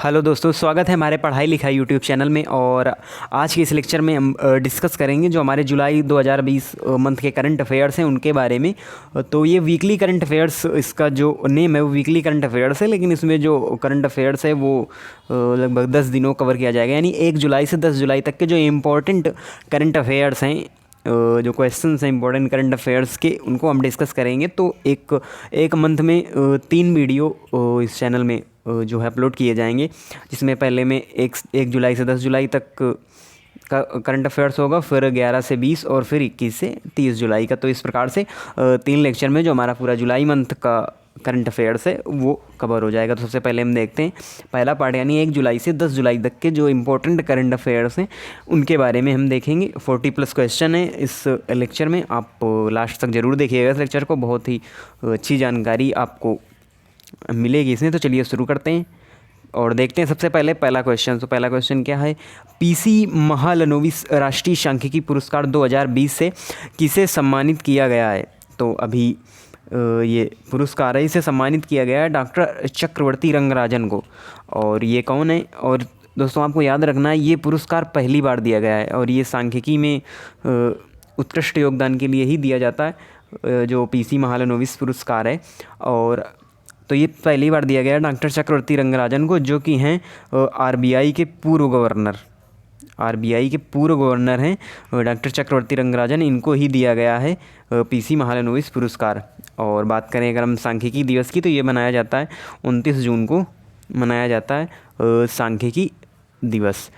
Hello दोस्तों, स्वागत है हमारे पढ़ाई लिखाई यूट्यूब चैनल में। और आज के इस लेक्चर में हम डिस्कस करेंगे जो हमारे जुलाई 2020 मंथ के करंट अफेयर्स हैं उनके बारे में। तो ये वीकली करंट अफेयर्स, इसका जो नेम है वो वीकली करंट अफेयर्स है, लेकिन इसमें जो करंट अफेयर्स है वो लगभग 10 दिनों कवर किया जाएगा। यानी 1 जुलाई से 10 जुलाई तक के जो इम्पोर्टेंट करंट अफेयर्स हैं, जो क्वेश्चंस हैं इंपॉर्टेंट करंट अफेयर्स के, उनको हम डिस्कस करेंगे। तो एक मंथ में 3 वीडियो इस चैनल में जो है अपलोड किए जाएंगे, जिसमें पहले में 1 जुलाई से 10 जुलाई तक का करंट अफेयर्स होगा, फिर 11 से 20 और फिर 21 से 30 जुलाई का। तो इस प्रकार से 3 लेक्चर में जो हमारा पूरा जुलाई मंथ का करंट अफेयर्स है वो कवर हो जाएगा। तो सबसे पहले हम देखते हैं पहला पार्ट, यानी 1 जुलाई से 10 जुलाई तक के जो इम्पोर्टेंट करंट अफेयर्स हैं उनके बारे में हम देखेंगे। 40+ क्वेश्चन है इस लेक्चर में, आप लास्ट तक ज़रूर देखिएगा इस लेक्चर को, बहुत ही अच्छी जानकारी आपको मिलेगी इसमें। तो चलिए शुरू करते हैं और देखते हैं सबसे पहले पहला क्वेश्चन। तो पहला क्वेश्चन क्या है, पीसी महालनोबिस राष्ट्रीय सांख्यिकी पुरस्कार 2020 से किसे सम्मानित किया गया है। तो अभी ये पुरस्कार है, इसे सम्मानित किया गया है डॉक्टर चक्रवर्ती रंगराजन को। और ये कौन है? और दोस्तों आपको याद रखना है ये पुरस्कार पहली बार दिया गया है और ये सांख्यिकी में उत्कृष्ट योगदान के लिए ही दिया जाता है, जो पीसी महालनोबिस पुरस्कार है। और तो ये पहली बार दिया गया है डॉक्टर चक्रवर्ती रंगराजन को, जो कि हैं आरबीआई के पूर्व गवर्नर। आरबीआई के पूर्व गवर्नर हैं डॉक्टर चक्रवर्ती रंगराजन, इनको ही दिया गया है पीसी महालनोबिस पुरस्कार। और बात करें अगर हम सांख्यिकी दिवस की, तो ये मनाया जाता है 29 जून को मनाया जाता है सांख्यिकी दिवस।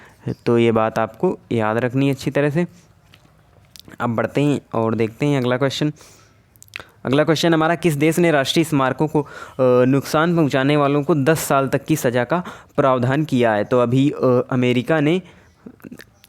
तो ये बात आपको याद रखनी है अच्छी तरह से। अब बढ़ते हैं और देखते हैं अगला क्वेश्चन। अगला क्वेश्चन हमारा, किस देश ने राष्ट्रीय स्मारकों को नुकसान पहुंचाने वालों को 10 साल तक की सज़ा का प्रावधान किया है। तो अभी अमेरिका ने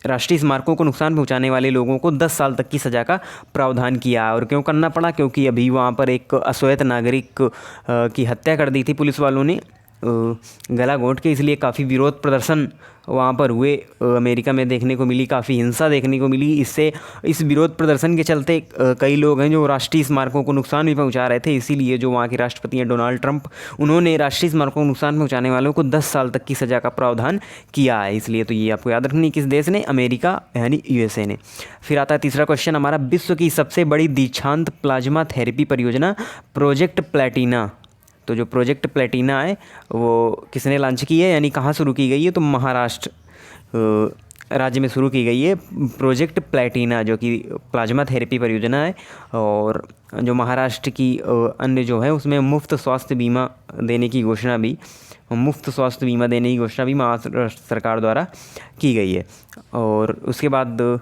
राष्ट्रीय स्मारकों को नुकसान पहुंचाने वाले लोगों को 10 साल तक की सज़ा का प्रावधान किया है। और क्यों करना पड़ा? क्योंकि अभी वहाँ पर एक अश्वेत नागरिक की हत्या कर दी थी पुलिस वालों ने गला घोंट के, इसलिए काफ़ी विरोध प्रदर्शन वहाँ पर हुए अमेरिका में देखने को मिली, काफ़ी हिंसा देखने को मिली। इस विरोध प्रदर्शन के चलते कई लोग हैं जो राष्ट्रीय स्मारकों को नुकसान भी पहुँचा रहे थे। इसीलिए जो वहाँ के राष्ट्रपति हैं डोनाल्ड ट्रंप, उन्होंने राष्ट्रीय स्मारकों को नुकसान पहुँचाने वालों को 10 साल तक की सज़ा का प्रावधान किया है। इसलिए तो ये आपको याद रखनी, किस देश ने? अमेरिका यानी यूएसए ने। फिर आता है तीसरा क्वेश्चन हमारा, विश्व की सबसे बड़ी दीक्षांत प्लाज्मा थेरेपी परियोजना प्रोजेक्ट प्लेटिना। तो जो प्रोजेक्ट प्लेटिना है वो किसने लॉन्च की है, यानी कहाँ शुरू की गई है? तो महाराष्ट्र राज्य में शुरू की गई है प्रोजेक्ट प्लेटिना, जो कि प्लाज्मा थेरेपी परियोजना है। और जो महाराष्ट्र की अन्य जो है उसमें मुफ्त स्वास्थ्य बीमा देने की घोषणा भी महाराष्ट्र सरकार द्वारा की गई है। और उसके बाद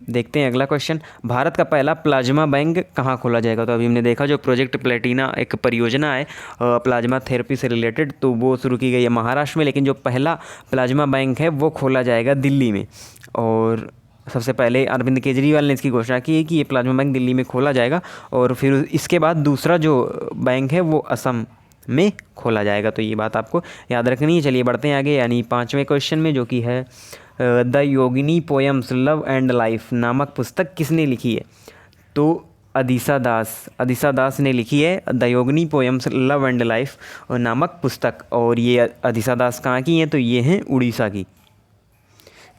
देखते हैं अगला क्वेश्चन, भारत का पहला प्लाज्मा बैंक कहाँ खोला जाएगा। तो अभी हमने देखा जो प्रोजेक्ट प्लेटिना एक परियोजना है प्लाज्मा थेरेपी से रिलेटेड, तो वो शुरू की गई है महाराष्ट्र में, लेकिन जो पहला प्लाज्मा बैंक है वो खोला जाएगा दिल्ली में। और सबसे पहले अरविंद केजरीवाल ने इसकी घोषणा की है कि ये प्लाज्मा बैंक दिल्ली में खोला जाएगा। और फिर इसके बाद दूसरा जो बैंक है वो असम में खोला जाएगा। तो ये बात आपको याद रखनी है। चलिए बढ़ते हैं आगे, यानी 5वें क्वेश्चन में, जो कि है the Yogini poems love and life नामक पुस्तक किसने लिखी है। तो अदिशा दास ने लिखी है the Yogini poems love and life नामक पुस्तक। और ये अदिशा दास कहाँ की हैं? तो ये हैं उड़ीसा की।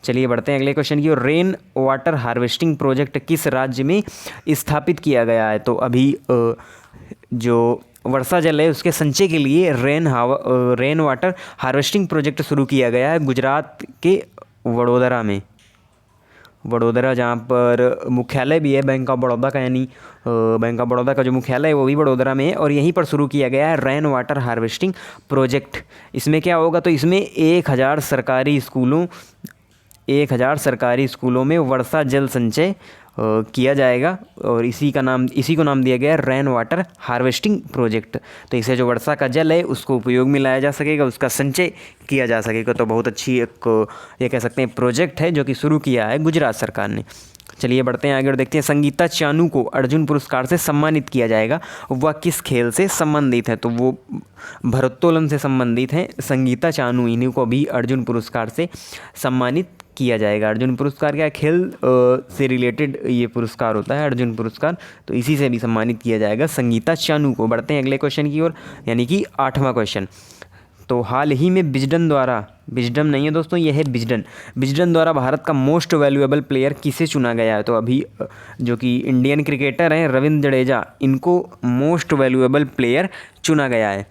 चलिए बढ़ते हैं अगले क्वेश्चन की ओर, रेन वाटर हार्वेस्टिंग प्रोजेक्ट किस राज्य में स्थापित किया गया है। तो अभी जो वर्षा जल है उसके संचय के लिए रेन वाटर हार्वेस्टिंग प्रोजेक्ट शुरू किया गया है गुजरात के वडोदरा में। वडोदरा, जहाँ पर मुख्यालय भी है बैंक ऑफ बड़ौदा का, यानी बैंक ऑफ बड़ौदा का जो मुख्यालय है वो भी वडोदरा में है। और यहीं पर शुरू किया गया है रेन वाटर हार्वेस्टिंग प्रोजेक्ट। इसमें क्या होगा? तो इसमें 1000 सरकारी स्कूलों में वर्षा जल संचय किया जाएगा। और इसी को नाम दिया गया है रेन वाटर हार्वेस्टिंग प्रोजेक्ट। तो इससे जो वर्षा का जल है उसको उपयोग में लाया जा सकेगा, उसका संचय किया जा सकेगा। तो बहुत अच्छी एक ये कह सकते हैं प्रोजेक्ट है जो कि शुरू किया है गुजरात सरकार ने। चलिए बढ़ते हैं आगे और देखते हैं, संगीता चानू को अर्जुन पुरस्कार से सम्मानित किया जाएगा, वह किस खेल से संबंधित है। तो वो भारोत्तोलन से संबंधित हैं संगीता चानू, इन्हीं को भी अर्जुन पुरस्कार से सम्मानित किया जाएगा। अर्जुन पुरस्कार क्या, खेल से रिलेटेड ये पुरस्कार होता है अर्जुन पुरस्कार, तो इसी से भी सम्मानित किया जाएगा संगीता चानू को। बढ़ते हैं अगले क्वेश्चन की ओर, यानी कि 8वां क्वेश्चन। तो हाल ही में विजडन नहीं है दोस्तों, ये है विजडन द्वारा भारत का मोस्ट वैल्यूएबल प्लेयर किसे चुना गया है? तो अभी जो कि इंडियन क्रिकेटर हैं रविंद्र जडेजा, इनको मोस्ट वैल्यूएबल प्लेयर चुना गया है।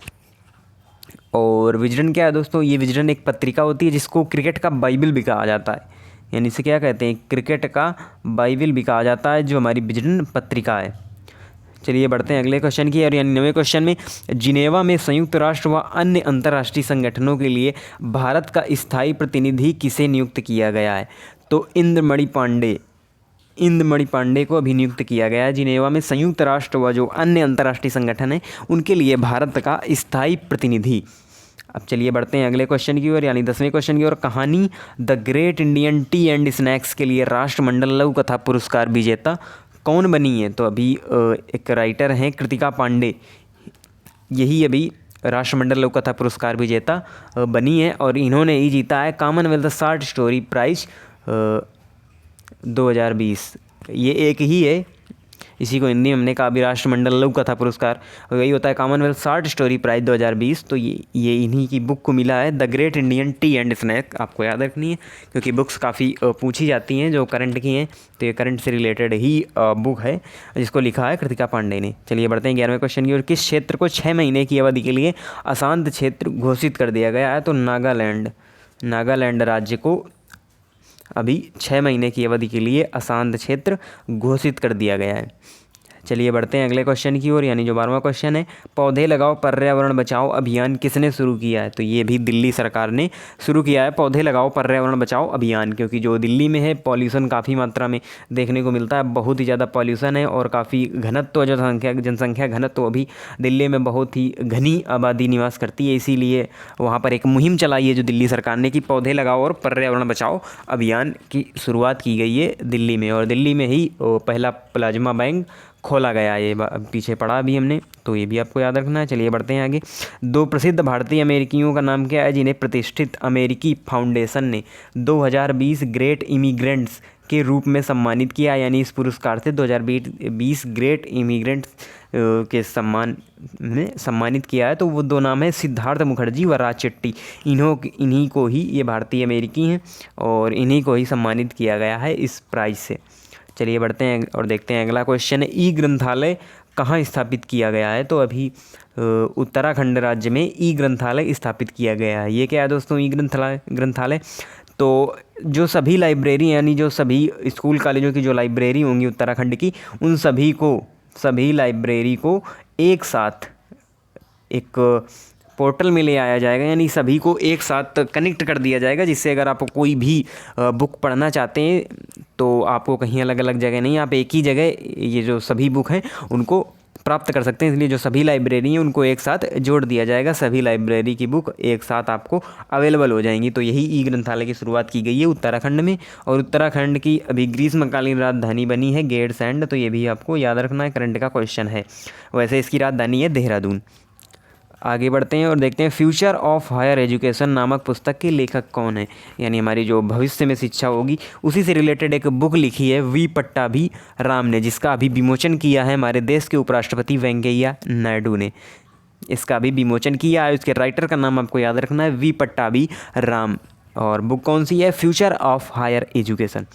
और विजडन क्या है दोस्तों? ये विजडन एक पत्रिका होती है जिसको क्रिकेट का बाइबल भी कहा जाता है, यानी इसे क्या कहते हैं? क्रिकेट का बाइबल भी कहा जाता है जो हमारी विजडन पत्रिका है। चलिए बढ़ते हैं अगले क्वेश्चन की, और यानी 9वें क्वेश्चन में, जिनेवा में संयुक्त राष्ट्र व अन्य अंतर्राष्ट्रीय संगठनों के लिए भारत का स्थायी प्रतिनिधि किसे नियुक्त किया गया है? तो इंद्रमणि पांडे को अभी नियुक्त किया गया है जिनेवा में संयुक्त राष्ट्र व जो अन्य अंतर्राष्ट्रीय संगठन हैं उनके लिए भारत का स्थायी प्रतिनिधि। अब चलिए बढ़ते हैं अगले क्वेश्चन की ओर, यानी 10वें क्वेश्चन की ओर। कहानी the great Indian tea and snacks के लिए राष्ट्रमंडल लघु कथा पुरस्कार विजेता कौन बनी है? तो अभी एक राइटर हैं कृतिका पांडे, यही अभी राष्ट्रमंडल लघु कथा पुरस्कार विजेता बनी है, और इन्होंने ही जीता है कॉमनवेल्थ शॉर्ट स्टोरी प्राइज 2020। ये एक ही है, इसी को हिंदी में हमने कहा अभी राष्ट्रमंडल लघु कथा पुरस्कार, वही होता है कॉमनवेल्थ शॉर्ट स्टोरी प्राइज 2020। तो ये इन्हीं की बुक को मिला है, the great Indian tea and snack. आपको याद रखनी है क्योंकि बुक्स काफ़ी पूछी जाती हैं जो करंट की हैं, तो ये करंट से रिलेटेड ही बुक है जिसको लिखा है कृतिका पांडे ने। चलिए बढ़ते हैं 11वें क्वेश्चन की ओर। किस क्षेत्र को 6 महीने की अवधि के लिए अशांत क्षेत्र घोषित कर दिया गया है? तो नागालैंड राज्य को अभी 6 महीने की अवधि के लिए अशांत क्षेत्र घोषित कर दिया गया है। चलिए बढ़ते हैं अगले क्वेश्चन की ओर, यानी जो 12वां क्वेश्चन है, पौधे लगाओ पर्यावरण बचाओ अभियान किसने शुरू किया है? तो ये भी दिल्ली सरकार ने शुरू किया है पौधे लगाओ पर्यावरण बचाओ अभियान, क्योंकि जो दिल्ली में है पॉल्यूशन काफ़ी मात्रा में देखने को मिलता है, बहुत ही ज़्यादा पॉल्यूशन है और काफ़ी घनत्व जो जनसंख्या घनत्व अभी दिल्ली में बहुत ही घनी आबादी निवास करती है, इसीलिए वहाँ पर एक मुहिम चलाई है जो दिल्ली सरकार ने कि पौधे लगाओ और पर्यावरण बचाओ अभियान की शुरुआत की गई है दिल्ली में, और दिल्ली में ही पहला प्लाज्मा बैंक खोला गया। ये पीछे पढ़ा भी हमने, तो ये भी आपको याद रखना है। चलिए बढ़ते हैं आगे। 2 प्रसिद्ध भारतीय अमेरिकियों का नाम क्या है जिन्हें प्रतिष्ठित अमेरिकी फाउंडेशन ने 2020 ग्रेट इमिग्रेंट्स के रूप में सम्मानित किया, यानी इस पुरस्कार से 2020 ग्रेट इमिग्रेंट्स के सम्मान में सम्मानित किया है। तो वो 2 नाम है सिद्धार्थ मुखर्जी व राज चेट्टी। इन्हीं को ही, ये भारतीय अमेरिकी हैं और इन्हीं को ही सम्मानित किया गया है इस प्राइज़ से। चलिए बढ़ते हैं और देखते हैं अगला क्वेश्चन है, ई ग्रंथालय कहाँ स्थापित किया गया है? तो अभी उत्तराखंड राज्य में ई ग्रंथालय स्थापित किया गया है। ये क्या है दोस्तों ई ग्रंथालय? तो जो सभी लाइब्रेरी, यानी जो सभी स्कूल कॉलेजों की जो लाइब्रेरी होंगी उत्तराखंड की, उन सभी लाइब्रेरी को एक साथ एक पोर्टल में ले आया जाएगा, यानी सभी को एक साथ कनेक्ट कर दिया जाएगा, जिससे अगर आप कोई भी बुक पढ़ना चाहते हैं तो आपको कहीं अलग अलग जगह नहीं, आप एक ही जगह ये जो सभी बुक हैं उनको प्राप्त कर सकते हैं। इसलिए जो सभी लाइब्रेरी हैं उनको एक साथ जोड़ दिया जाएगा, सभी लाइब्रेरी की बुक एक साथ आपको अवेलेबल हो जाएंगी। तो यही ई ग्रंथालय की शुरुआत की गई है उत्तराखंड में, और उत्तराखंड की अभी ग्रीष्मकालीन राजधानी बनी है गेरसैंड। तो ये भी आपको याद रखना है, करंट का क्वेश्चन है। वैसे इसकी राजधानी है देहरादून। आगे बढ़ते हैं और देखते हैं, फ्यूचर ऑफ हायर एजुकेशन नामक पुस्तक के लेखक कौन है? यानी हमारी जो भविष्य में शिक्षा होगी उसी से रिलेटेड एक बुक लिखी है वी पट्टाभी राम ने, जिसका अभी विमोचन किया है हमारे देश के उपराष्ट्रपति वेंकैया नायडू ने। इसका अभी विमोचन किया है। उसके राइटर का नाम आपको याद रखना है वी पट्टाभी राम, और बुक कौन सी है? Future of higher education.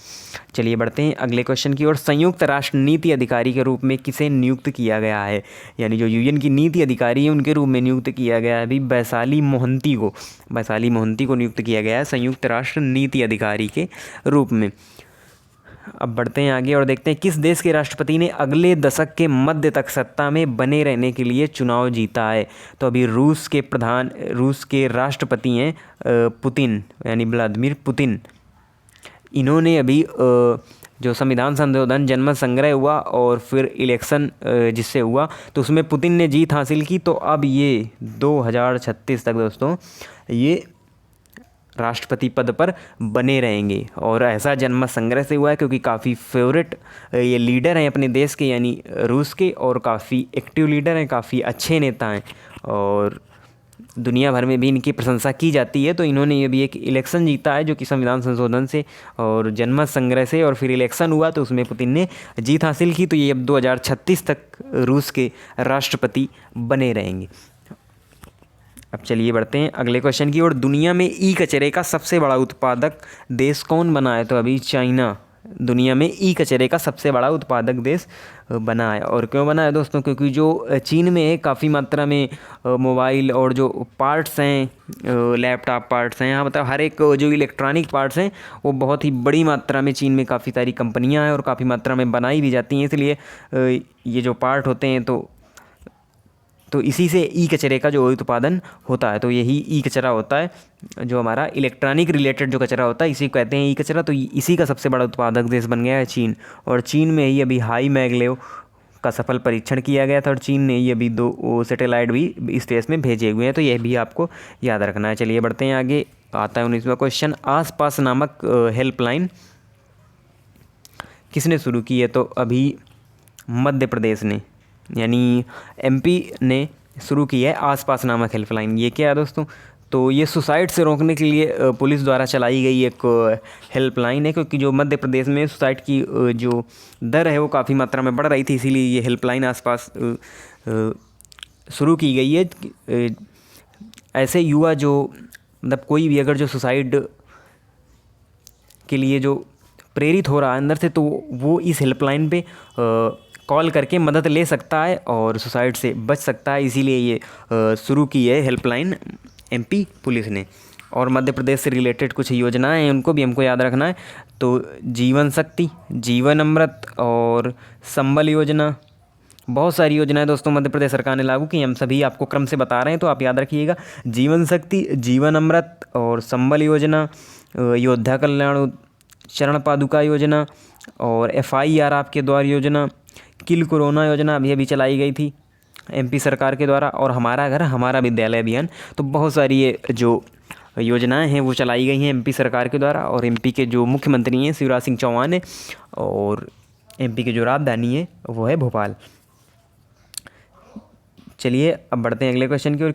चलिए बढ़ते हैं अगले क्वेश्चन की ओर। संयुक्त राष्ट्र नीति अधिकारी के रूप में किसे नियुक्त किया गया है? यानी जो यूएन की नीति अधिकारी है उनके रूप में नियुक्त किया गया है अभी वैशाली मोहंती को नियुक्त किया गया है संयुक्त राष्ट्र नीति अधिकारी के रूप में। अब बढ़ते हैं आगे और देखते हैं, किस देश के राष्ट्रपति ने अगले दशक के मध्य तक सत्ता में बने रहने के लिए चुनाव जीता है? तो अभी रूस के राष्ट्रपति हैं पुतिन, यानी व्लादिमीर पुतिन। इन्होंने अभी जो संविधान संशोधन जनमत संग्रह हुआ और फिर इलेक्शन जिससे हुआ तो उसमें पुतिन ने जीत हासिल की। तो अब ये 2036 तक दोस्तों ये राष्ट्रपति पद पर बने रहेंगे, और ऐसा जनमत संग्रह से हुआ है क्योंकि काफ़ी फेवरेट ये लीडर हैं अपने देश के, यानी रूस के, और काफ़ी एक्टिव लीडर हैं, काफ़ी अच्छे नेता हैं और दुनिया भर में भी इनकी प्रशंसा की जाती है। तो इन्होंने ये भी एक इलेक्शन जीता है जो कि संविधान संशोधन से और जनमत संग्रह से, और फिर इलेक्शन हुआ तो उसमें पुतिन ने जीत हासिल की। तो ये अब 2036 तक रूस के राष्ट्रपति बने रहेंगे। अब चलिए बढ़ते हैं अगले क्वेश्चन की ओर। दुनिया में ई कचरे का सबसे बड़ा उत्पादक देश कौन बना है? तो अभी चाइना दुनिया में ई कचरे का सबसे बड़ा उत्पादक देश बना है। और क्यों बना है दोस्तों? क्योंकि जो चीन में काफ़ी मात्रा में मोबाइल और जो पार्ट्स हैं, लैपटॉप पार्ट्स हैं, यहाँ मतलब हर एक जो इलेक्ट्रॉनिक पार्ट्स हैं वो बहुत ही बड़ी मात्रा में चीन में काफ़ी सारी कंपनियाँ हैं और काफ़ी मात्रा में बनाई भी जाती हैं। इसलिए ये जो पार्ट होते हैं तो इसी से ई कचरे का जो उत्पादन होता है, तो यही ई कचरा होता है। जो हमारा इलेक्ट्रॉनिक रिलेटेड जो कचरा होता है इसी को कहते हैं ई कचरा। तो इसी का सबसे बड़ा उत्पादक देश बन गया है चीन। और चीन में ही अभी हाई मैगलेव का सफल परीक्षण किया गया था और चीन ने ही अभी 2 सैटेलाइट भी स्पेस में भेजे हुए हैं। तो यह भी आपको याद रखना है। चलिए बढ़ते हैं आगे। आता है 19वां क्वेश्चन। आसपास नामक हेल्पलाइन किसने शुरू की है? तो अभी मध्य प्रदेश ने यानी एमपी ने शुरू की है आसपास नामक हेल्पलाइन। ये क्या है दोस्तों? तो ये सुसाइड से रोकने के लिए पुलिस द्वारा चलाई गई एक हेल्पलाइन है, क्योंकि जो मध्य प्रदेश में सुसाइड की जो दर है वो काफ़ी मात्रा में बढ़ रही थी, इसीलिए ये हेल्पलाइन आसपास शुरू की गई है। ऐसे युवा जो मतलब कोई भी अगर जो सुसाइड के लिए जो प्रेरित हो रहा है अंदर से, तो वो इस हेल्पलाइन पे कॉल करके मदद ले सकता है और सुसाइड से बच सकता है। इसीलिए ये शुरू की है हेल्पलाइन एमपी पुलिस ने। और मध्य प्रदेश से रिलेटेड कुछ योजनाएं हैं, उनको भी हमको याद रखना है। तो जीवन शक्ति, जीवन अमृत और संबल योजना, बहुत सारी योजनाएं दोस्तों मध्य प्रदेश सरकार ने लागू की। हम सभी आपको क्रम से बता रहे हैं, तो आप याद रखिएगा। जीवन शक्ति, जीवन अमृत और संबल योजना, योद्धा कल्याण चरण पादुका योजना और FIR आपके द्वार योजना, किल कोरोना योजना अभी चलाई गई थी एमपी सरकार के द्वारा, और हमारा घर हमारा विद्यालय अभियान। तो बहुत सारी ये जो योजनाएं हैं वो चलाई गई हैं एमपी सरकार के द्वारा। और एमपी के जो मुख्यमंत्री हैं शिवराज सिंह चौहान है, और एमपी की जो राजधानी है वो है भोपाल। चलिए अब बढ़ते हैं अगले क्वेश्चन की ओर।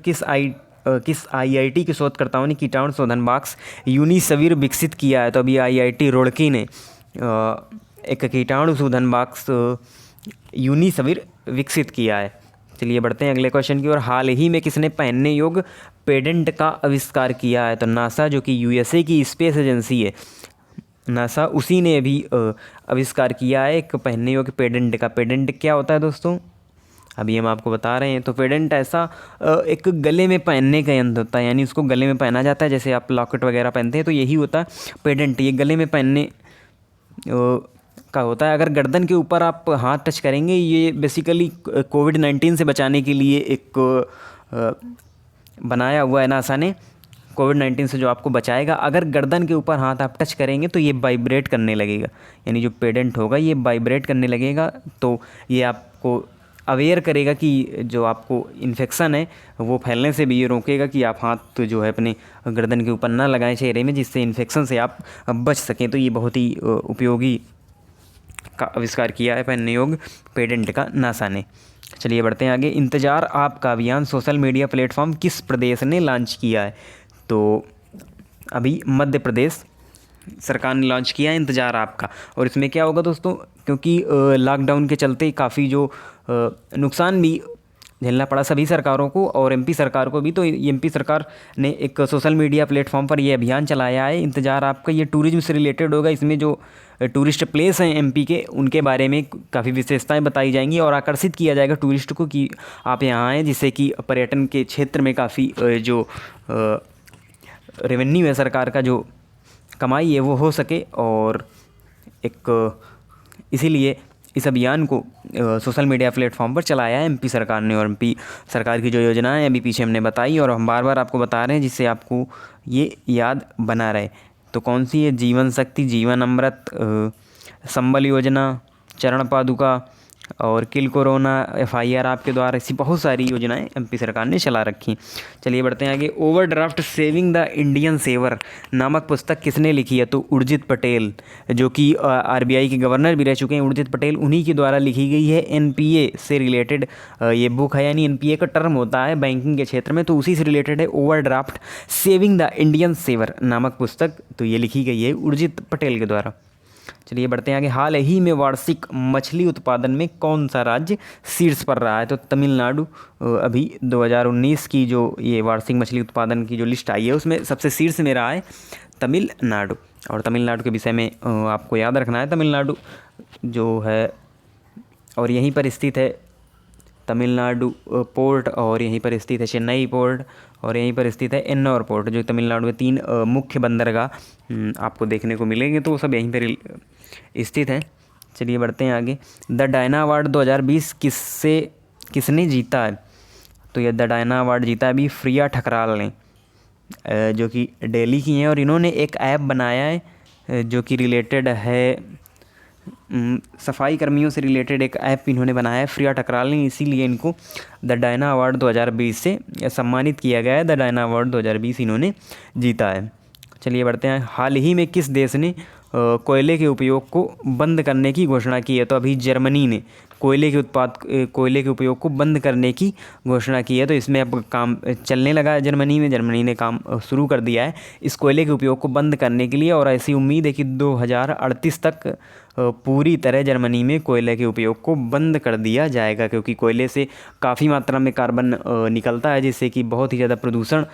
किस IIT के शोधकर्ताओं ने कीटाणु शोधन बॉक्स यूनिसविर विकसित किया है? तो अभी IIT रुड़की ने एक कीटाणु शोधन बॉक्स यूनिसविर विकसित किया है। चलिए बढ़ते हैं अगले क्वेश्चन की ओर। हाल ही में किसने पहनने योग्य पेडेंट का आविष्कार किया है? तो नासा, जो कि USA की स्पेस एजेंसी है, नासा उसी ने अभी आविष्कार किया है एक पहनने योग्य पेडेंट का। पेडेंट क्या होता है दोस्तों? अभी हम आपको बता रहे हैं। तो पेडेंट ऐसा एक गले में पहनने का यंत्र होता है, यानी उसको गले में पहना जाता है। जैसे आप लॉकेट वगैरह पहनते हैं तो यही होता है पेडेंट। ये गले में पहनने का होता है। अगर गर्दन के ऊपर आप हाथ टच करेंगे, ये बेसिकली कोविड-19 से बचाने के लिए एक बनाया हुआ है नासा ने। कोविड-19 से जो आपको बचाएगा, अगर गर्दन के ऊपर हाथ आप टच करेंगे तो ये वाइब्रेट करने लगेगा, यानी जो पेडेंट होगा ये वाइब्रेट करने लगेगा। तो ये आपको अवेयर करेगा कि जो आपको इन्फेक्शन है वो फैलने से भी ये रोकेगा कि आप हाथ जो है अपने गर्दन के ऊपर ना लगाएं चेहरे में, जिससे इन्फेक्शन से आप बच सकें। तो ये बहुत ही उपयोगी का आविष्कार किया है पहनने योग्य पेडेंट का नासा ने। चलिए बढ़ते हैं आगे। इंतज़ार आपका अभियान सोशल मीडिया प्लेटफॉर्म किस प्रदेश ने लॉन्च किया है? तो अभी मध्य प्रदेश सरकार ने लॉन्च किया है इंतज़ार आपका। और इसमें क्या होगा दोस्तों, क्योंकि लॉकडाउन के चलते काफ़ी जो नुकसान भी झेलना पड़ा सभी सरकारों को और एमपी सरकार को भी, तो एमपी सरकार ने एक सोशल मीडिया प्लेटफॉर्म पर ये अभियान चलाया है इंतज़ार आपका। ये टूरिज्म से रिलेटेड होगा। इसमें जो टूरिस्ट प्लेस हैं एमपी के, उनके बारे में काफ़ी विशेषताएं बताई जाएंगी और आकर्षित किया जाएगा टूरिस्ट को कि आप यहाँ आएँ, जिससे कि पर्यटन के क्षेत्र में काफ़ी जो रेवेन्यू है सरकार का, जो कमाई है वो हो सके। और एक इसीलिए इस अभियान को सोशल मीडिया प्लेटफॉर्म पर चलाया है एमपी सरकार ने। और एमपी सरकार की जो योजनाएं अभी पीछे हमने बताई और हम बार बार आपको बता रहे हैं, जिससे आपको ये याद बना रहे। तो कौन सी है? जीवन शक्ति, जीवन अमृत, संबल योजना, चरण पादुका और किल कोरोना, FIR आपके द्वारा, ऐसी बहुत सारी योजनाएं एमपी सरकार ने चला रखी। चलिए बढ़ते हैं आगे। Overdraft saving the Indian saver नामक पुस्तक किसने लिखी है? तो उर्जित पटेल, जो कि RBI के गवर्नर भी रह चुके हैं। उर्जित पटेल, उन्हीं के द्वारा लिखी गई है। NPA से रिलेटेड ये बुक है, यानी NPA का टर्म होता है बैंकिंग के क्षेत्र में, तो उसी से रिलेटेड है overdraft saving the Indian saver नामक पुस्तक। तो ये लिखी गई है उर्जित पटेल के द्वारा। चलिए बढ़ते हैं आगे। हाल ही में वार्षिक मछली उत्पादन में कौन सा राज्य शीर्ष पर रहा है? तो तमिलनाडु अभी 2019 की जो ये वार्षिक मछली उत्पादन की जो लिस्ट आई है उसमें सबसे शीर्ष में रहा है तमिलनाडु। और तमिलनाडु के विषय में आपको याद रखना है, तमिलनाडु जो है और यहीं पर स्थित है तमिलनाडु पोर्ट, और यहीं पर स्थित है चेन्नई पोर्ट, और यहीं पर स्थित है एन्नौर पोर्ट, जो तमिलनाडु में 3 मुख्य बंदरगाह आपको देखने को मिलेंगे, तो वो सब यहीं पर स्थित हैं। चलिए बढ़ते हैं आगे। द डायना अवार्ड 2020 किसने जीता है? तो ये द डायना अवार्ड जीता है अभी फ्रिया ठकराल ने, जो कि दिल्ली की हैं, और इन्होंने एक ऐप बनाया है जो कि रिलेटेड है सफाई कर्मियों से रिलेटेड एक ऐप इन्होंने बनाया है फ्रिया ठकराल ने, इसीलिए इनको द डायना अवार्ड 2020 से सम्मानित किया गया है। द डायना अवार्ड 2020 इन्होंने जीता है। चलिए बढ़ते हैं। हाल ही में किस देश ने कोयले के उपयोग को बंद करने की घोषणा की है? तो अभी जर्मनी ने कोयले के उपयोग को बंद करने की घोषणा की है। तो इसमें अब काम चलने लगा है जर्मनी में, जर्मनी ने काम शुरू कर दिया है इस कोयले के उपयोग को बंद करने के लिए, और ऐसी उम्मीद है कि 2038 तक पूरी तरह जर्मनी में कोयले के उपयोग को बंद कर दिया जाएगा, क्योंकि कोयले से काफ़ी मात्रा में कार्बन निकलता है, जिससे कि बहुत ही ज़्यादा प्रदूषण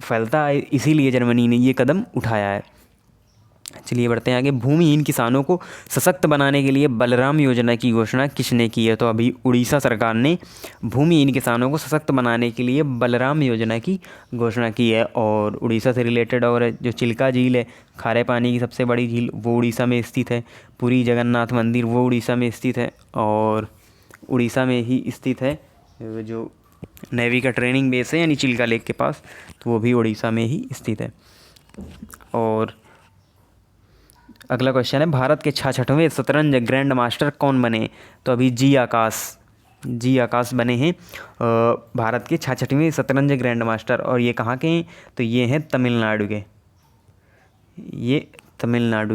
फैलता है, इसीलिए जर्मनी ने ये कदम उठाया है। चलिए बढ़ते हैं आगे। भूमिहीन किसानों को सशक्त बनाने के लिए बलराम योजना की घोषणा किसने की है? तो अभी उड़ीसा सरकार ने भूमिहीन किसानों को सशक्त बनाने के लिए बलराम योजना की घोषणा की है। और उड़ीसा से रिलेटेड और जो चिल्का झील है, खारे पानी की सबसे बड़ी झील, वो उड़ीसा में स्थित है। पुरी जगन्नाथ मंदिर वो उड़ीसा में स्थित है, और उड़ीसा में ही स्थित है जो नेवी का ट्रेनिंग बेस है यानी चिल्का लेक के पास, तो वो भी उड़ीसा में ही स्थित है। और अगला क्वेश्चन है, भारत के 66वें शतरंज ग्रैंड मास्टर कौन बने? तो अभी जी आकाश बने हैं भारत के 66वें शतरंज ग्रैंड मास्टर, और ये कहाँ के हैं? तो ये हैं तमिलनाडु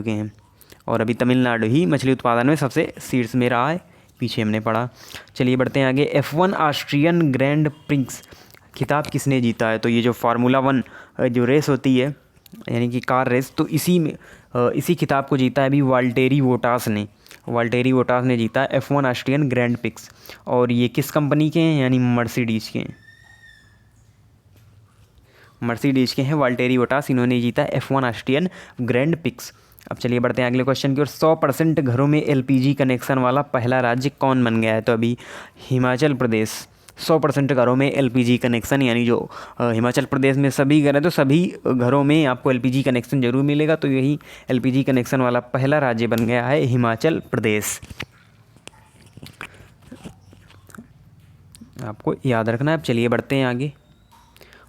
के हैं, और अभी तमिलनाडु ही मछली उत्पादन में सबसे शीर्ष में रहा है, पीछे हमने पढ़ा। चलिए बढ़ते हैं आगे। F1 ऑस्ट्रियन ग्रैंड प्रिक्स खिताब किसने जीता है? तो ये जो फार्मूला 1 जो रेस होती है यानी कि कार रेस, तो इसी खिताब को जीता है अभी वाल्टेरी वोटास ने जीता है F1 ऑस्ट्रियन ग्रैंड प्रिक्स। और ये किस कंपनी के हैं? यानी मर्सिडीज के हैं वाल्टेरी वोटास, इन्होंने जीता है F1 ऑस्ट्रियन ग्रैंड प्रिक्स। अब चलिए बढ़ते हैं अगले क्वेश्चन की ओर। 100% घरों में LPG कनेक्शन वाला पहला राज्य कौन बन गया है? तो अभी हिमाचल प्रदेश 100% घरों में LPG कनेक्शन, यानी जो हिमाचल प्रदेश में सभी घर हैं तो सभी घरों में आपको LPG कनेक्शन जरूर मिलेगा, तो यही LPG कनेक्शन वाला पहला राज्य बन गया है हिमाचल प्रदेश। आपको याद रखना है। अब चलिए बढ़ते हैं आगे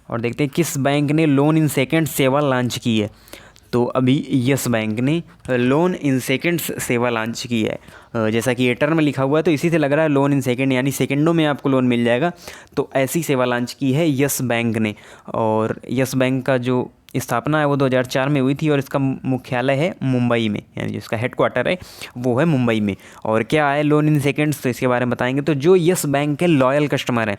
और देखते हैं किस बैंक ने लोन इन सेकेंड्स सेवा लॉन्च की है। तो अभी यस बैंक ने लोन इन सेकेंड्स सेवा लॉन्च की है। जैसा कि ये टर्म लिखा हुआ है तो इसी से लग रहा है लोन इन सेकेंड, यानी सेकेंडों में आपको लोन मिल जाएगा। तो ऐसी सेवा लॉन्च की है यस बैंक ने। और यस बैंक का जो स्थापना है वो 2004 में हुई थी और इसका मुख्यालय है मुंबई में, यानी जिसका हेडक्वार्टर है वो है मुंबई में। और क्या है लोन इन सेकेंड्स, तो इसके बारे में बताएंगे। तो जो यस बैंक के लॉयल कस्टमर हैं,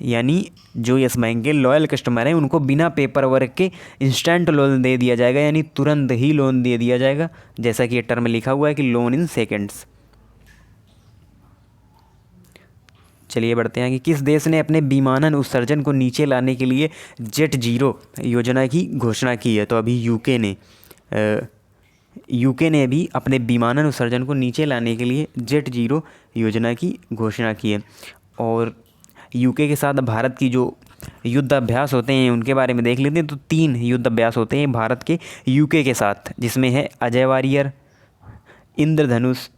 यानी जो यस बैंक के लॉयल कस्टमर हैं उनको बिना पेपर वर्क के इंस्टेंट लोन दे दिया जाएगा, यानी तुरंत ही लोन दे दिया जाएगा, जैसा कि ये टर्म लिखा हुआ है कि लोन इन सेकेंड्स। चलिए बढ़ते हैं कि किस देश ने अपने विमानन उत्सर्जन को नीचे लाने के लिए जेट जीरो योजना की घोषणा की है। तो अभी यूके ने भी अपने विमानन उत्सर्जन को नीचे लाने के लिए जेट जीरो योजना की घोषणा की है। और यूके के साथ भारत की जो युद्ध अभ्यास होते हैं उनके बारे में देख लेते हैं। तो 3 युद्ध अभ्यास होते हैं भारत के यूके के साथ, जिसमें है अजय वॉरियर, इंद्रधनुष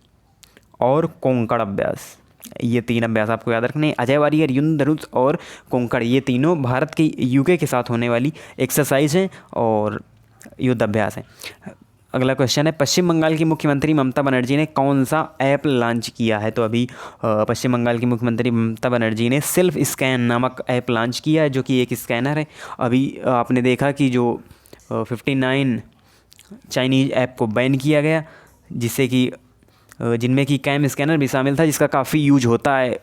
और कोंकण अभ्यास। ये 3 अभ्यास आपको याद रखने हैं। अजय वॉरियर, इंद्रधनुष और कोंकण, ये तीनों भारत के यूके के साथ होने वाली एक्सरसाइज हैं और युद्ध अभ्यास हैं। अगला क्वेश्चन है, पश्चिम बंगाल की मुख्यमंत्री ममता बनर्जी ने कौन सा ऐप लॉन्च किया है। तो अभी पश्चिम बंगाल की मुख्यमंत्री ममता बनर्जी ने सेल्फ स्कैन नामक ऐप लॉन्च किया है, जो कि एक स्कैनर है। अभी आपने देखा कि जो 59 चाइनीज़ ऐप को बैन किया गया, जिससे कि जिनमें कि कैम स्कैनर भी शामिल था, जिसका काफ़ी यूज होता है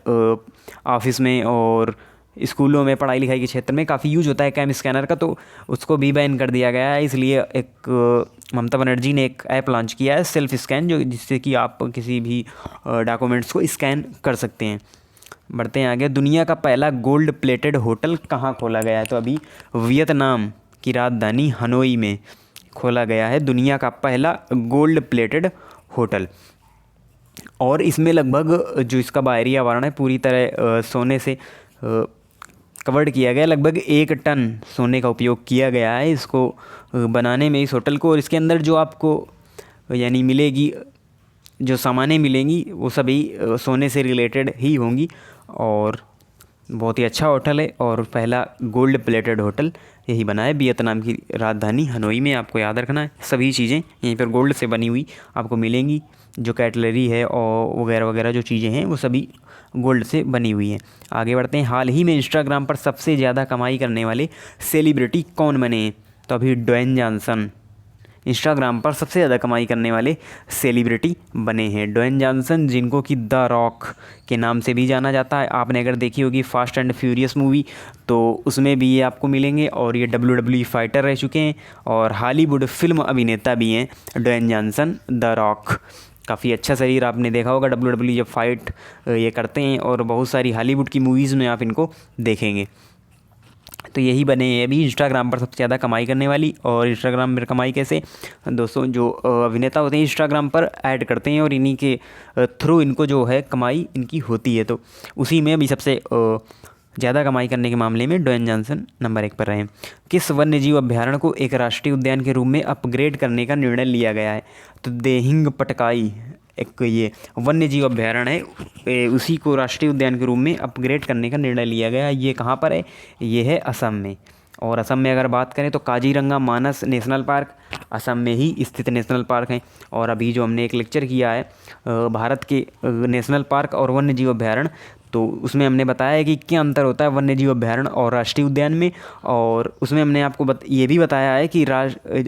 ऑफिस में और स्कूलों में पढ़ाई लिखाई के क्षेत्र में काफ़ी यूज होता है कैम स्कैनर का, तो उसको भी बैन कर दिया गया है। इसलिए एक ममता बनर्जी ने एक ऐप लॉन्च किया है सेल्फ स्कैन, जो जिससे कि आप किसी भी डॉक्यूमेंट्स को स्कैन कर सकते हैं। बढ़ते हैं आगे। दुनिया का पहला गोल्ड प्लेटेड होटल कहाँ खोला गया है? तो अभी वियतनाम की राजधानी हनोई में खोला गया है दुनिया का पहला गोल्ड प्लेटेड होटल। और इसमें लगभग जो इसका बाहरी आवरण है पूरी तरह सोने से कवर्ड किया गया। लगभग 1 टन सोने का उपयोग किया गया है इसको बनाने में, इस होटल को। और इसके अंदर जो आपको यानी मिलेगी, जो सामानें मिलेंगी वो सभी सोने से रिलेटेड ही होंगी। और बहुत ही अच्छा होटल है और पहला गोल्ड प्लेटेड होटल यही बना है वियतनाम की राजधानी हनोई में। आपको याद रखना है सभी चीज़ें यहीं पर गोल्ड से बनी हुई आपको मिलेंगी। जो कैटलरी है और वगैरह वगैरह जो चीज़ें हैं वो सभी गोल्ड से बनी हुई हैं। आगे बढ़ते हैं। हाल ही में इंस्टाग्राम पर सबसे ज़्यादा कमाई करने वाले सेलिब्रिटी कौन बने? तो अभी ड्वेन जॉनसन इंस्टाग्राम पर सबसे ज़्यादा कमाई करने वाले सेलिब्रिटी बने हैं। ड्वेन जॉनसन, जिनको कि द रॉक के नाम से भी जाना जाता है। आपने अगर देखी होगी फास्ट एंड फ्यूरियस मूवी, तो उसमें भी ये आपको मिलेंगे। और ये WWE फाइटर रह चुके हैं और हॉलीवुड फिल्म अभिनेता भी हैं ड्वेन जॉनसन द रॉक। काफ़ी अच्छा शरीर, आपने देखा होगा WWE जब फाइट ये करते हैं, और बहुत सारी हॉलीवुड की मूवीज़ में आप इनको देखेंगे। तो यही बने हैं अभी इंस्टाग्राम पर सबसे ज़्यादा कमाई करने वाली। और इंस्टाग्राम पर कमाई कैसे? दोस्तों, जो अभिनेता होते हैं इंस्टाग्राम पर ऐड करते हैं और इन्हीं के थ्रू इनको जो है कमाई इनकी होती है। तो उसी में अभी सबसे ज़्यादा कमाई करने के मामले में ड्वेन जॉनसन नंबर 1 पर रहे हैं। किस वन्य जीव अभ्यारण्य को एक राष्ट्रीय उद्यान के रूप में अपग्रेड करने का निर्णय लिया गया है? तो देहिंग पटकाई एक ये वन्य जीव अभ्यारण्य है, उसी को राष्ट्रीय उद्यान के रूप में अपग्रेड करने का निर्णय लिया गया है। ये कहाँ पर है? ये है असम में। और असम में अगर बात करें तो काजीरंगा मानस नेशनल पार्क असम में ही स्थित नेशनल पार्क हैं। और अभी जो हमने एक लेक्चर किया है भारत के नेशनल पार्क और वन्य जीव अभ्यारण्य, तो उसमें हमने बताया है कि क्या अंतर होता है वन्य जीव अभ्यारण्य और राष्ट्रीय उद्यान में। और उसमें हमने आपको ये भी बताया है कि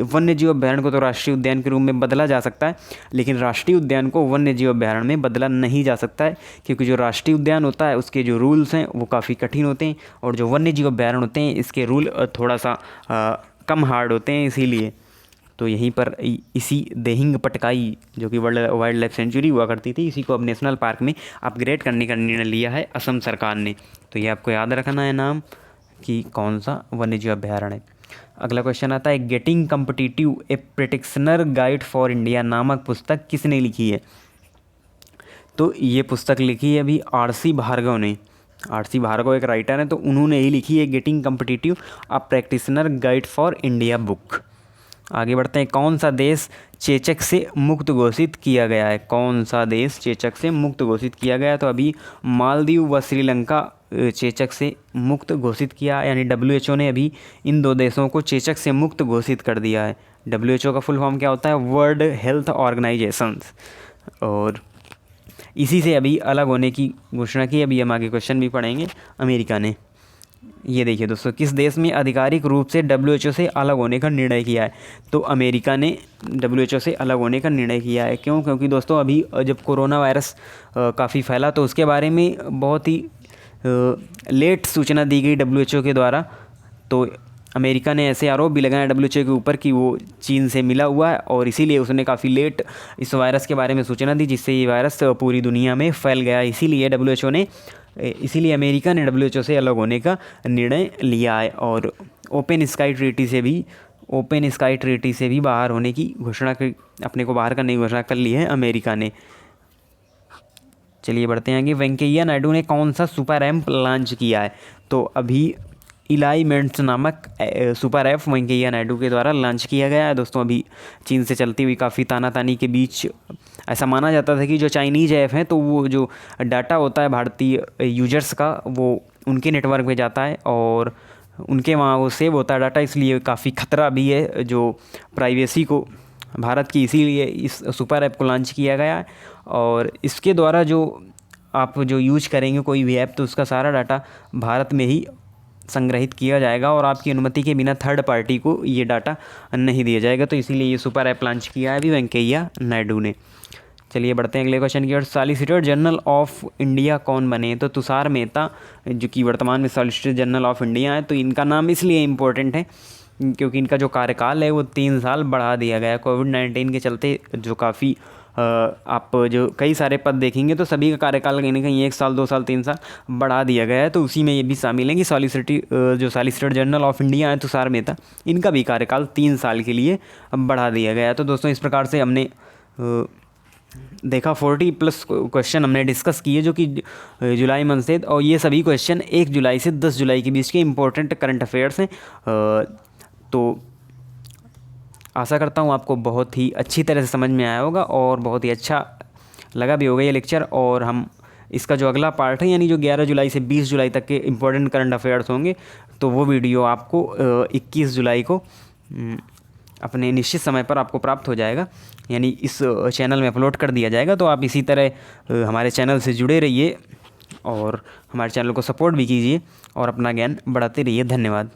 वन्य जीव अभ्यारण्य को तो राष्ट्रीय उद्यान के रूप में बदला जा सकता है, लेकिन राष्ट्रीय उद्यान को वन्य जीव अभ्यारण्य में बदला नहीं जा सकता है, क्योंकि जो राष्ट्रीय उद्यान होता है उसके जो रूल्स हैं वो काफ़ी कठिन होते हैं, और जो वन्य जीव अभ्यारण्य होते हैं इसके रूल थोड़ा सा कम हार्ड होते हैं। इसीलिए तो यहीं पर इसी देहिंग पटकाई, जो कि वर्ल्ड वाइल्ड लाइफ सेंचुरी हुआ करती थी, इसी को अब नेशनल पार्क में अपग्रेड करने का निर्णय लिया है असम सरकार ने। तो ये आपको याद रखना है नाम कि कौन सा वन्य जीव अभ्यारण्य है। अगला क्वेश्चन आता है, getting competitive A practitioner guide for India नामक पुस्तक किसने लिखी है? तो ये पुस्तक लिखी है अभी RC भार्गव ने। RC भार्गव एक राइटर हैं, तो उन्होंने ही लिखी है getting competitive a practitioner guide for India book. आगे बढ़ते हैं। कौन सा देश चेचक से मुक्त घोषित किया गया है? कौन सा देश चेचक से मुक्त घोषित किया गया है? तो अभी मालदीव व श्रीलंका चेचक से मुक्त घोषित किया, यानी WHO ने अभी इन 2 देशों को चेचक से मुक्त घोषित कर दिया है। WHO का फुल फॉर्म क्या होता है? World Health Organization. और इसी से अभी अलग होने की घोषणा की। अभी हम आगे क्वेश्चन भी पढ़ेंगे। अमेरिका ने, ये देखिए दोस्तों, किस देश में आधिकारिक रूप से WHO से अलग होने का निर्णय किया है? तो अमेरिका ने WHO से अलग होने का निर्णय किया है। क्यों? क्योंकि दोस्तों अभी जब कोरोना वायरस काफ़ी फैला, तो उसके बारे में बहुत ही लेट सूचना दी गई WHO के द्वारा। तो अमेरिका ने ऐसे आरोप भी लगाए WHO के ऊपर कि वो चीन से मिला हुआ है, और इसीलिए उसने काफ़ी लेट इस वायरस के बारे में सूचना दी, जिससे ये वायरस पूरी दुनिया में फैल गया। इसीलिए अमेरिका ने WHO से अलग होने का निर्णय लिया है। और ओपन स्काई ट्रीटी से भी बाहर होने की घोषणा, अपने को बाहर करने की घोषणा कर ली है अमेरिका ने। चलिए बढ़ते हैं आगे। वेंकैया नायडू ने कौन सा सुपर ऐप लॉन्च किया है? तो अभी इलाइमेंट्स नामक सुपर ऐप वेंकैया नायडू के द्वारा लॉन्च किया गया है। दोस्तों अभी चीन से चलती हुई काफ़ी तानातानी के बीच ऐसा माना जाता था कि जो चाइनीज़ ऐप हैं, तो वो जो डाटा होता है भारतीय यूजर्स का, वो उनके नेटवर्क में जाता है और उनके वहाँ वो सेव होता है डाटा। इसलिए काफ़ी खतरा भी है जो प्राइवेसी को भारत की, इसीलिए इस सुपर ऐप को लॉन्च किया गया है। और इसके द्वारा जो आप जो यूज करेंगे कोई भी ऐप, तो उसका सारा डाटा भारत में ही संग्रहित किया जाएगा और आपकी अनुमति के बिना थर्ड पार्टी को ये डाटा नहीं दिया जाएगा। तो इसीलिए ये सुपर ऐप लॉन्च किया है अभी वेंकैया नायडू ने। चलिए बढ़ते हैं अगले क्वेश्चन की ओर। सॉलिसिटर जनरल ऑफ इंडिया कौन बने? तो तुषार मेहता, जो कि वर्तमान में सॉलिसिटर जनरल ऑफ इंडिया है। तो इनका नाम इसलिए इम्पोर्टेंट है क्योंकि इनका जो कार्यकाल है वो 3 साल बढ़ा दिया गया है। कोविड-19 के चलते जो काफ़ी आप जो कई सारे पद देखेंगे तो सभी का कार्यकाल कहीं ना कहीं 1 साल, 2 साल, 3 साल बढ़ा दिया गया है। तो उसी में ये भी शामिल है कि सॉलिसिटर जनरल ऑफ इंडिया है तुषार मेहता, इनका भी कार्यकाल 3 साल के लिए बढ़ा दिया गया है। तो दोस्तों इस प्रकार से हमने देखा 40+ क्वेश्चन हमने डिस्कस किए जो कि जुलाई मंथ से, और ये सभी क्वेश्चन 1 जुलाई से 10 जुलाई के बीच के इम्पोर्टेंट करंट अफेयर्स हैं। तो आशा करता हूँ आपको बहुत ही अच्छी तरह से समझ में आया होगा और बहुत ही अच्छा लगा भी होगा ये लेक्चर। और हम इसका जो अगला पार्ट है यानी जो 11 जुलाई से 20 जुलाई तक के इम्पोर्टेंट करंट अफेयर्स होंगे, तो वो वीडियो आपको 21 जुलाई को अपने निश्चित समय पर आपको प्राप्त हो जाएगा, यानी इस चैनल में अपलोड कर दिया जाएगा। तो आप इसी तरह हमारे चैनल से जुड़े रहिए और हमारे चैनल को सपोर्ट भी कीजिए और अपना ज्ञान बढ़ाते रहिए। धन्यवाद।